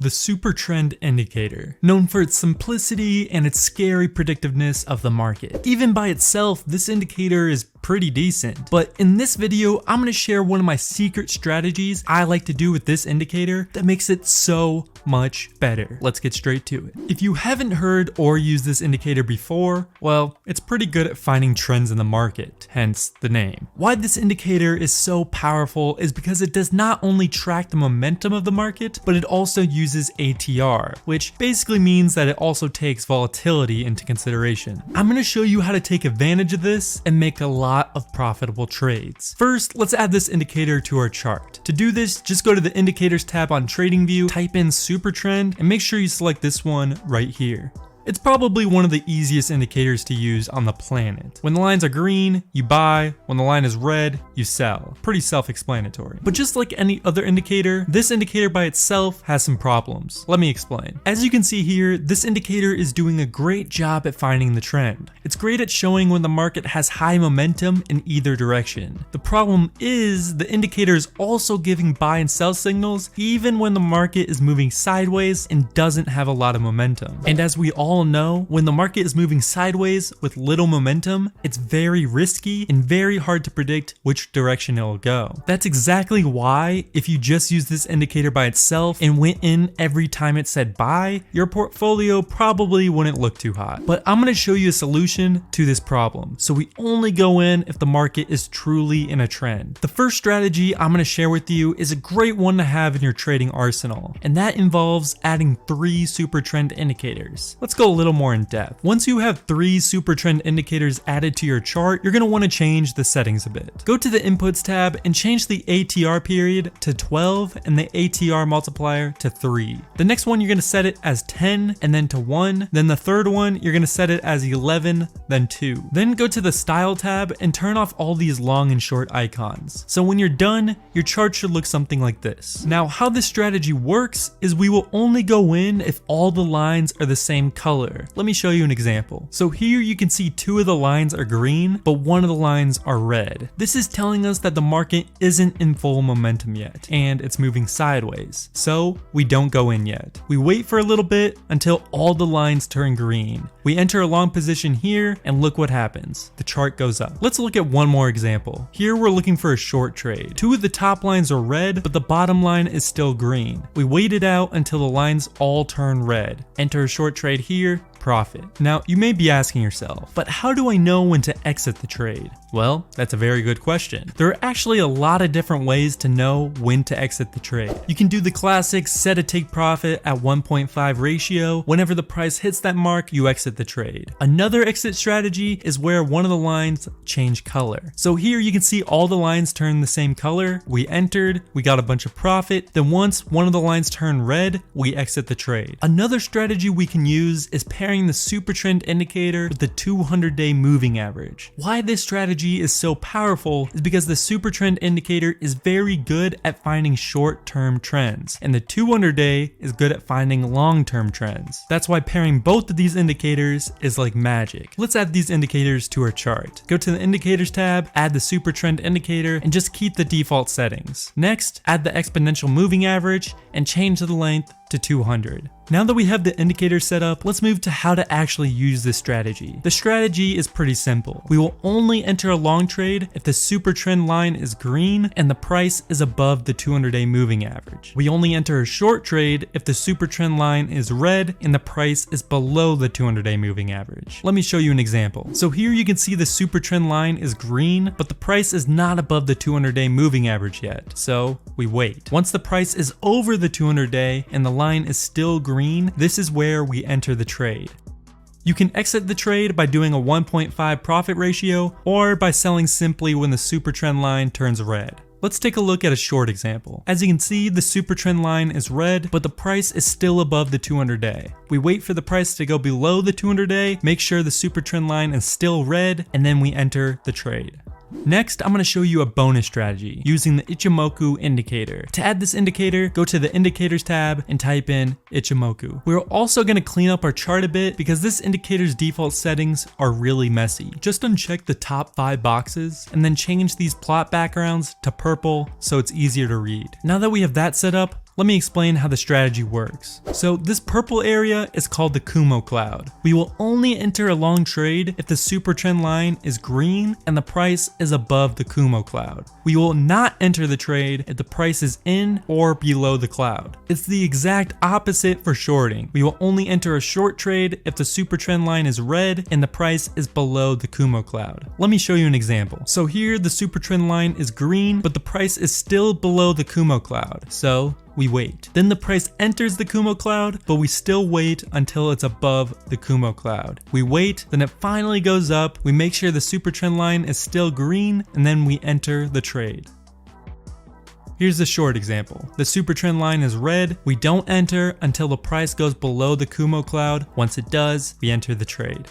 the Super Trend Indicator, known for its simplicity and its scary predictiveness of the market. Even by itself, this indicator is pretty decent, but in this video, I'm going to share one of my secret strategies I like to do with this indicator that makes it so much better. Let's get straight to it. If you haven't heard or used this indicator before, well, it's pretty good at finding trends in the market, hence the name. Why this indicator is so powerful is because it does not only track the momentum of the market, but it also uses ATR, which basically means that it also takes volatility into consideration. I'm going to show you how to take advantage of this and make a lot of profitable trades. First, let's add this indicator to our chart. To do this, just go to the indicators tab on TradingView, type in Super Trend, and make sure you select this one right here. It's probably one of the easiest indicators to use on the planet. When the lines are green, you buy. When the line is red, you sell. Pretty self-explanatory. But just like any other indicator, this indicator by itself has some problems. Let me explain. As you can see here, this indicator is doing a great job at finding the trend. It's great at showing when the market has high momentum in either direction. The problem is the indicator is also giving buy and sell signals even when the market is moving sideways and doesn't have a lot of momentum. And as we all know, when the market is moving sideways with little momentum, it's very risky and very hard to predict which direction it will go. That's exactly why if you just use this indicator by itself and went in every time it said buy, your portfolio probably wouldn't look too hot. But I'm going to show you a solution to this problem, so we only go in if the market is truly in a trend. The first strategy I'm going to share with you is a great one to have in your trading arsenal, and that involves adding 3 super trend indicators. Let's go a little more in depth. Once you have 3 super trend indicators added to your chart, you're going to want to change the settings a bit. Go to the inputs tab and change the ATR period to 12 and the ATR multiplier to 3. The next one you're going to set it as 10 and then to 1. Then the third one you're going to set it as 11 then 2. Then go to the style tab and turn off all these long and short icons. So when you're done, your chart should look something like this. Now how this strategy works is we will only go in if all the lines are the same color. Let me show you an example. So here you can see 2 of the lines are green, but 1 of the lines are red. This is telling us that the market isn't in full momentum yet, and it's moving sideways. So we don't go in yet. We wait for a little bit until all the lines turn green. We enter a long position here, and look what happens. The chart goes up. Let's look at one more example. Here we're looking for a short trade. 2 of the top lines are red, but the bottom line is still green. We wait it out until the lines all turn red. Enter a short trade here, profit. Now you may be asking yourself, but how do I know when to exit the trade? Well, that's a very good question. There are actually a lot of different ways to know when to exit the trade. You can do the classic set a take profit at 1.5 ratio. Whenever the price hits that mark, you exit the trade. Another exit strategy is where one of the lines change color. So here you can see all the lines turn the same color. We entered, we got a bunch of profit. Then once one of the lines turn red, we exit the trade. Another strategy we can use is pairing the super trend indicator with the 200-day moving average. Why this strategy is so powerful is because the super trend indicator is very good at finding short-term trends, and the 200-day is good at finding long-term trends. That's why pairing both of these indicators is like magic. Let's add these indicators to our chart. Go to the indicators tab, add the super trend indicator, and just keep the default settings. Next, add the exponential moving average and change the length to 200. Now that we have the indicator set up, let's move to how to actually use this strategy. The strategy is pretty simple. We will only enter a long trade if the super trend line is green and the price is above the 200-day moving average. We only enter a short trade if the super trend line is red and the price is below the 200-day moving average. Let me show you an example. So here you can see the super trend line is green, but the price is not above the 200-day moving average yet. So we wait. Once the price is over the 200-day and the line is still green, this is where we enter the trade. You can exit the trade by doing a 1.5 profit ratio or by selling simply when the super trend line turns red. Let's take a look at a short example. As you can see, the super trend line is red, but the price is still above the 200-day. We wait for the price to go below the 200-day, make sure the super trend line is still red, and then we enter the trade. Next, I'm going to show you a bonus strategy using the Ichimoku indicator. To add this indicator, go to the indicators tab and type in Ichimoku. We're also going to clean up our chart a bit because this indicator's default settings are really messy. Just uncheck the top 5 boxes and then change these plot backgrounds to purple so it's easier to read. Now that we have that set up, Let me explain how the strategy works. So this purple area is called the Kumo cloud. We will only enter a long trade if the super trend line is green and the price is above the Kumo cloud. We will not enter the trade if the price is in or below the cloud. It's the exact opposite for shorting. We will only enter a short trade if the super trend line is red and the price is below the Kumo cloud. Let me show you an example. So here the super trend line is green, but the price is still below the Kumo cloud. So we wait. Then the price enters the Kumo cloud, but we still wait until it's above the Kumo cloud. We wait, then it finally goes up. We make sure the super trend line is still green, and then we enter the trade. Here's the short example. The super trend line is red. We don't enter until the price goes below the Kumo cloud. Once it does, we enter the trade.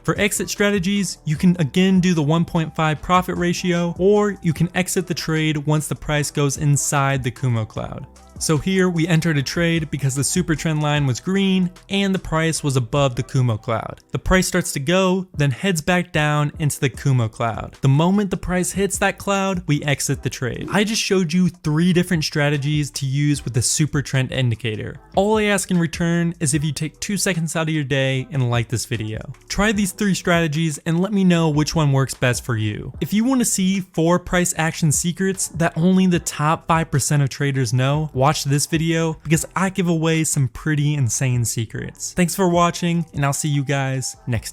For exit strategies, you can again do the 1.5 profit ratio, or you can exit the trade once the price goes inside the Kumo cloud. So here we entered a trade because the super trend line was green and the price was above the Kumo cloud. The price starts to go, then heads back down into the Kumo cloud. The moment the price hits that cloud, we exit the trade. I just showed you 3 different strategies to use with the super trend indicator. All I ask in return is if you take 2 seconds out of your day and like this video. Try these 3 strategies and let me know which one works best for you. If you want to see 4 price action secrets that only the top 5% of traders know, watch this video because I give away some pretty insane secrets. Thanks for watching, and I'll see you guys next time.